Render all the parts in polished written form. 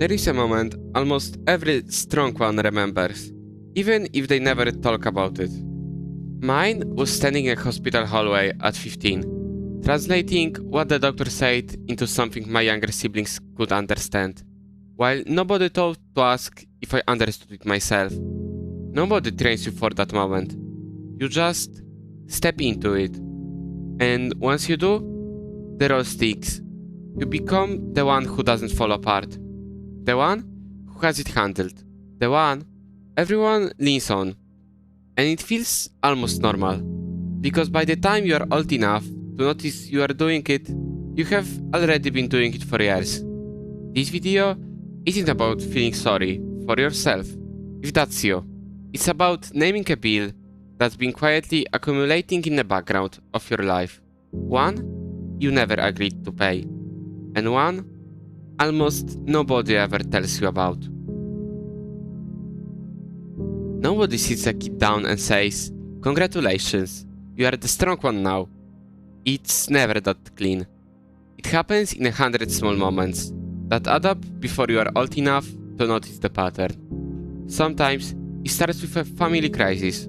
There is a moment almost every strong one remembers, even if they never talk about it. Mine was standing in a hospital hallway at 15, translating what the doctor said into something my younger siblings could understand, while nobody thought to ask if I understood it myself. Nobody trains you for that moment. You just step into it. And once you do, the role sticks. You become the one who doesn't fall apart. The one who has it handled. The one everyone leans on. And it feels almost normal. Because by the time you are old enough to notice you are doing it, you have already been doing it for years. This video isn't about feeling sorry for yourself, if that's you. It's about naming a bill that's been quietly accumulating in the background of your life. One you never agreed to pay. And one almost nobody ever tells you about. Nobody sits a kid down and says, "Congratulations, you are the strong one now." It's never that clean. It happens in 100 small moments that add up before you are old enough to notice the pattern. Sometimes it starts with a family crisis,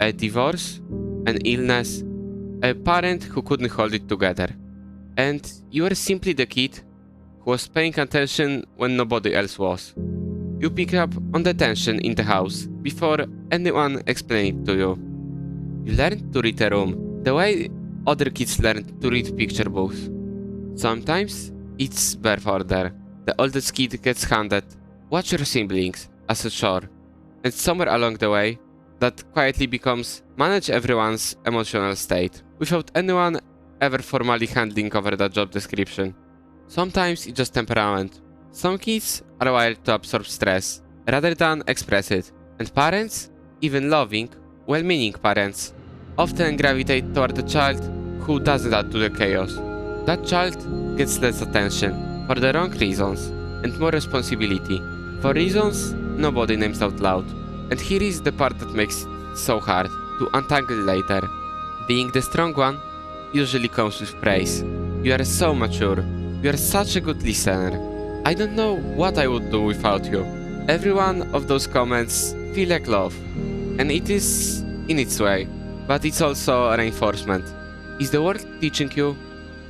a divorce, an illness, a parent who couldn't hold it together. And you are simply the kid who was paying attention when nobody else was. You pick up on the tension in the house before anyone explains it to you. You learn to read a room the way other kids learn to read picture books. Sometimes it's birth order. The oldest kid gets handed "watch your siblings" as a chore, and somewhere along the way, that quietly becomes manage everyone's emotional state, without anyone ever formally handing over that job description. Sometimes it's just temperament. Some kids are wired to absorb stress rather than express it, and parents, even loving, well-meaning parents, often gravitate toward the child who doesn't add to the chaos. That child gets less attention for the wrong reasons and more responsibility for reasons nobody names out loud. And here is the part that makes it so hard to untangle later. Being the strong one usually comes with praise. You are so mature. You are such a good listener. I don't know what I would do without you. Every one of those comments feel like love. And it is in its way, but it's also a reinforcement. Is the world teaching you,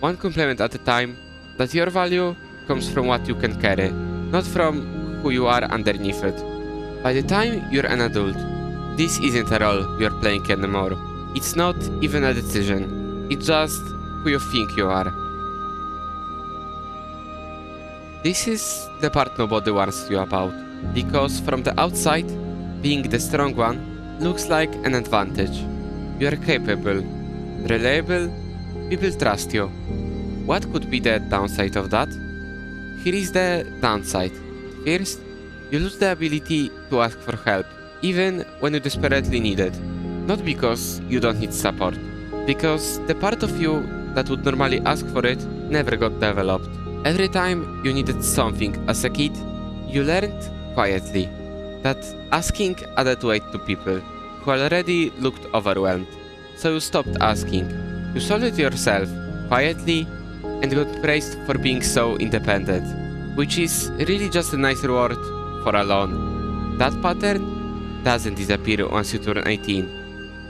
one compliment at a time, that your value comes from what you can carry, not from who you are underneath it. By the time you're an adult, this isn't a role you're playing anymore. It's not even a decision. It's just who you think you are. This is the part nobody warns you about, because from the outside, being the strong one looks like an advantage. You are capable, reliable, people trust you. What could be the downside of that? Here is the downside. First, you lose the ability to ask for help, even when you desperately need it. Not because you don't need support, because the part of you that would normally ask for it never got developed. Every time you needed something as a kid, you learned quietly that asking added weight to people who already looked overwhelmed. So you stopped asking. You solved it yourself, quietly, and got praised for being so independent, which is really just a nice reward for alone. That pattern doesn't disappear once you turn 18.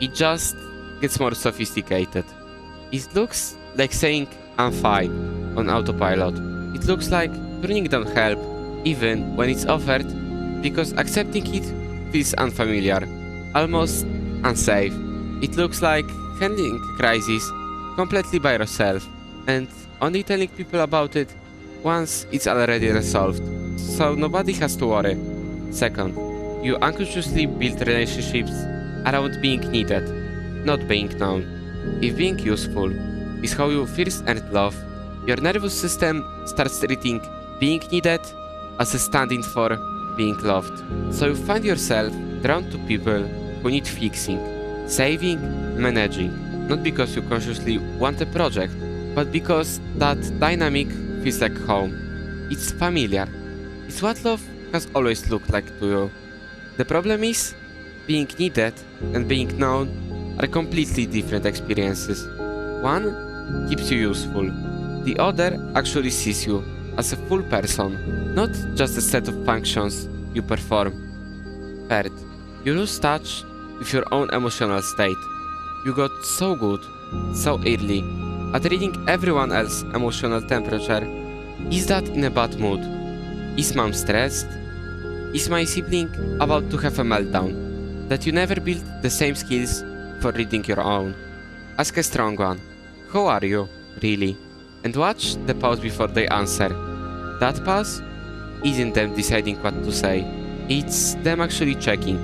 It just gets more sophisticated. It looks like saying "I'm fine" on autopilot. It looks like turning down help even when it's offered because accepting it feels unfamiliar, almost unsafe. It looks like handling a crisis completely by yourself and only telling people about it once it's already resolved, so nobody has to worry. Second, you unconsciously build relationships around being needed, not being known. If being useful is how you first earned love, your nervous system starts treating being needed as a stand-in for being loved. So you find yourself drawn to people who need fixing, saving, managing, not because you consciously want a project, but because that dynamic feels like home. It's familiar. It's what love has always looked like to you. The problem is, being needed and being known are completely different experiences. One keeps you useful. The other actually sees you as a full person, not just a set of functions you perform. Third, you lose touch with your own emotional state. You got so good, so early, at reading everyone else's emotional temperature. Is that in a bad mood? Is mom stressed? Is my sibling about to have a meltdown? That you never built the same skills for reading your own. Ask a strong one. How are you, really? And watch the pause before they answer. That pause isn't them deciding what to say. It's them actually checking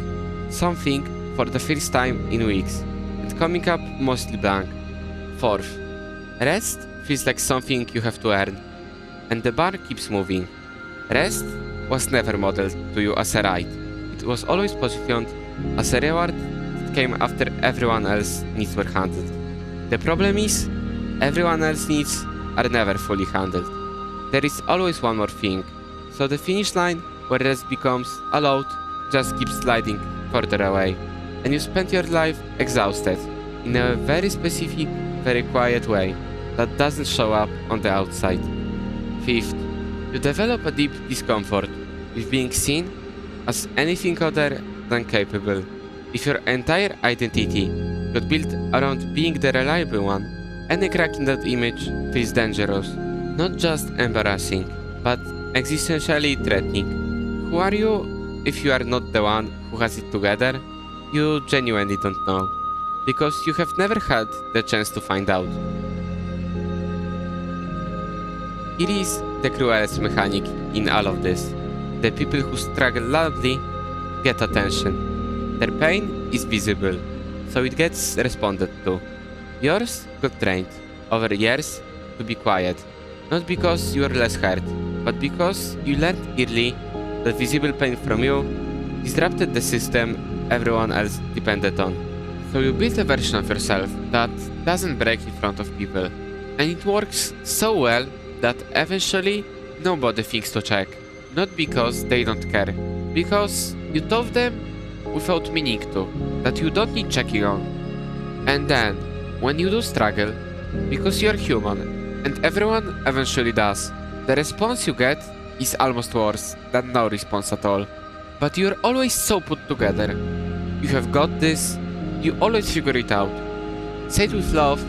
something for the first time in weeks and coming up mostly blank. Fourth, rest feels like something you have to earn. And the bar keeps moving. Rest was never modeled to you as a right. It was always positioned as a reward that came after everyone else's needs were handled. The problem is, everyone else's needs are never fully handled. There is always one more thing, so the finish line where rest becomes allowed just keeps sliding further away, and you spend your life exhausted in a very specific, very quiet way that doesn't show up on the outside. Fifth, you develop a deep discomfort with being seen as anything other than capable. If your entire identity got built around being the reliable one, any crack in that image feels dangerous, not just embarrassing, but existentially threatening. Who are you if you are not the one who has it together? You genuinely don't know, because you have never had the chance to find out. Here is the cruelest mechanic in all of this. The people who struggle loudly get attention. Their pain is visible, so it gets responded to. Yours got trained over years to be quiet, not because you are less hurt, but because you learned early that visible pain from you disrupted the system everyone else depended on. So you build a version of yourself that doesn't break in front of people, and it works so well that eventually nobody thinks to check. Not because they don't care, because you told them without meaning to, that you don't need checking on. And then, when you do struggle, because you're human, and everyone eventually does, the response you get is almost worse than no response at all. But you're always so put together. You have got this, you always figure it out. Said with love,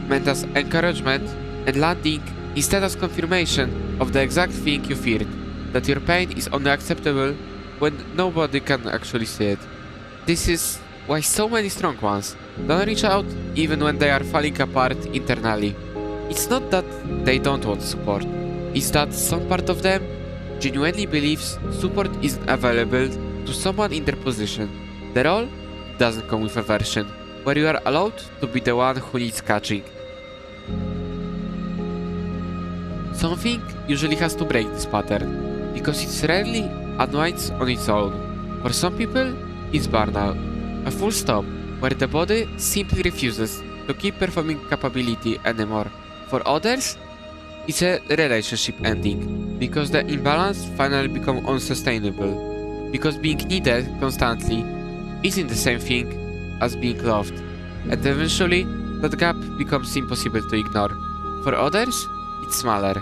meant as encouragement, and landing instead as confirmation of the exact thing you feared, that your pain is only acceptable when nobody can actually see it. This is why so many strong ones don't reach out even when they are falling apart internally. It's not that they don't want support, it's that some part of them genuinely believes support isn't available to someone in their position. The role doesn't come with a version where you are allowed to be the one who needs catching. Something usually has to break this pattern, because it rarely unwinds on its own. For some people, it's burnout, a full stop, where the body simply refuses to keep performing capability anymore. For others, it's a relationship ending, because the imbalance finally becomes unsustainable, because being needed constantly isn't the same thing as being loved, and eventually that gap becomes impossible to ignore. For others, it's smaller,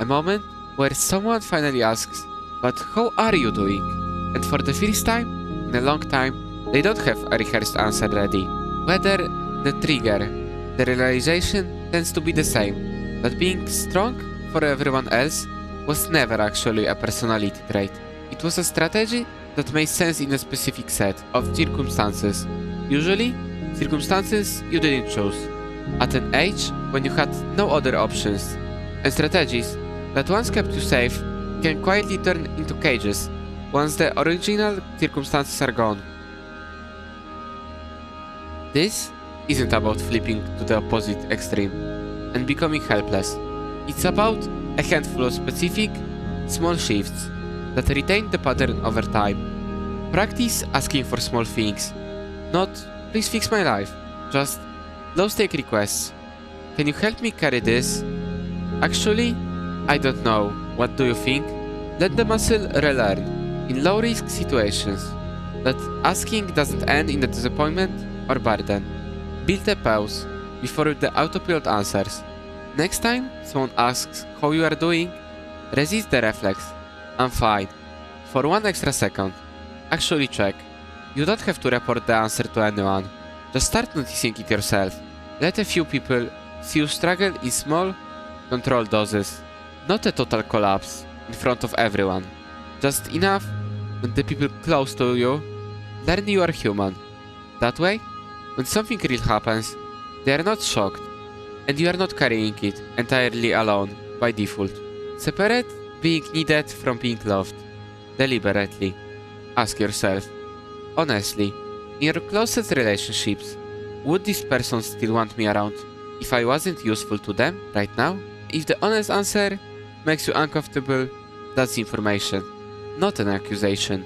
a moment where someone finally asks, "But how are you doing?" And for the first time in a long time, they don't have a rehearsed answer ready. Whether the trigger, the realization tends to be the same, that being strong for everyone else was never actually a personality trait. It was a strategy that made sense in a specific set of circumstances. Usually, circumstances you didn't choose, at an age when you had no other options, and strategies that once kept you safe can quietly turn into cages once the original circumstances are gone. This isn't about flipping to the opposite extreme and becoming helpless. It's about a handful of specific, small shifts that retain the pattern over time. Practice asking for small things, not "please fix my life", just low-stake requests. "Can you help me carry this?" "Actually, I don't know. What do you think?" Let the muscle relearn in low-risk situations that asking doesn't end in a disappointment or burden. Build a pause before the autopilot answers. Next time someone asks how you are doing, Resist the reflex. I'm fine. For 1 extra second. Actually check. You don't have to report the answer to anyone. Just start noticing it yourself. Let a few people see you struggle in small, controlled doses. Not a total collapse in front of everyone. Just enough that the people close to you learn you are human. That way, when something real happens, they are not shocked, and you are not carrying it entirely alone by default. Separate being needed from being loved. Deliberately. Ask yourself, honestly, in your closest relationships, would this person still want me around if I wasn't useful to them right now? If the honest answer makes you uncomfortable, that's information, not an accusation.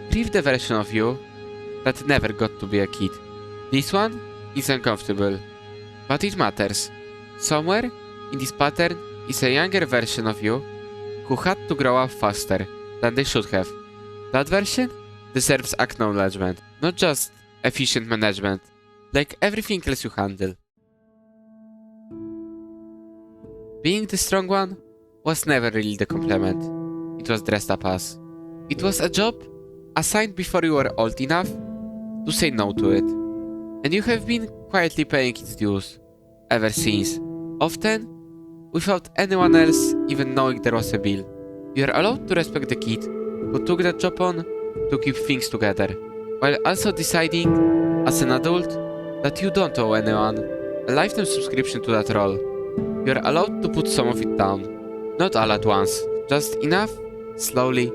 Grieve the version of you that never got to be a kid. This one is uncomfortable, but it matters. Somewhere in this pattern is a younger version of you who had to grow up faster than they should have. That version deserves acknowledgement, not just efficient management, like everything else you handle. Being the strong one was never really the compliment it was dressed up as. It was a job assigned before you were old enough to say no to it, and you have been quietly paying its dues ever since, often without anyone else even knowing there was a bill. You are allowed to respect the kid who took that job on to keep things together, while also deciding as an adult that you don't owe anyone a lifetime subscription to that role. You are allowed to put some of it down, not all at once, just enough, slowly,